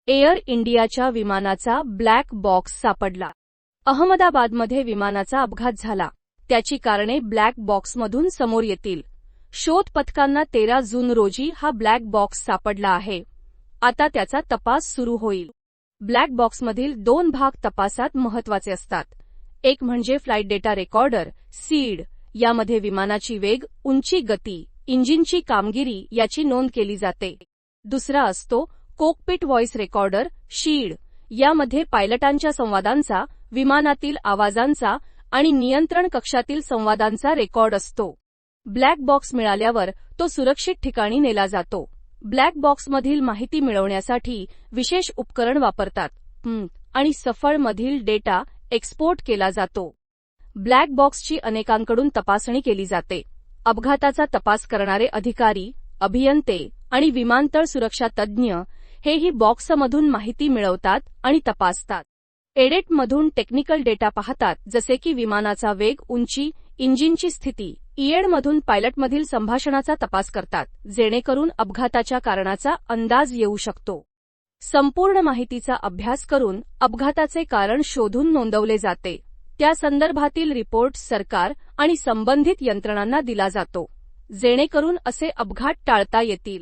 Air इंडियाच्या विमानाचा black box सापडला. अहमदाबादमध्ये विमानाचा अपघात झाला. त्याची कारणे ब्लॅक बॉक्समधून समोर येतील. शोध पथकांना 13 जून रोजी हा ब्लॅक बॉक्स सापडला आहे. आता त्याचा तपास सुरू होईल. ब्लॅक बॉक्समधील 2 भाग तपासात महत्त्वाचे असतात. एक म्हणजे फ्लाइट डेटा रेकॉर्डर सीड. यामध्ये विमानाची वेग, उंची, गती, इंजिनची कामगिरी याची नोंद केली जाते. दुसरा असतो कॉकपिट व्हॉइस रेकॉर्डर शीड. यामध्ये पायलटांच्या संवादांचा, विमानातील आवाजांचा आणि नियंत्रण कक्षातील संवादांचा रेकॉर्ड असतो. ब्लॅक बॉक्स मिळाल्यावर तो सुरक्षित ठिकाणी नेला जातो. ब्लॅक बॉक्समधील माहिती मिळवण्यासाठी विशेष उपकरण वापरतात आणि सफळमधील डेटा एक्सपोर्ट केला जातो. ब्लॅक बॉक्सची अनेकांकडून तपासणी केली जाते. अपघाताचा तपास करणारे अधिकारी, अभियंते आणि विमानतळ सुरक्षा तज्ज्ञ हेही बॉक्समधून माहिती मिळवतात आणि तपासतात. एडेटमधून टेक्निकल डेटा पाहतात, जसे की विमानाचा वेग, उंची, इंजिनची स्थिती. ईएडमधून पायलटमधील संभाषणाचा तपास करतात, जेणेकरून अपघाताच्या कारणाचा अंदाज येऊ शकतो. संपूर्ण माहितीचा अभ्यास करून अपघाताचे कारण शोधून नोंदवले जाते. त्या संदर्भातील रिपोर्ट सरकार आणि संबंधित यंत्रणांना दिला जातो, जेणेकरून असे अपघात टाळता येतील.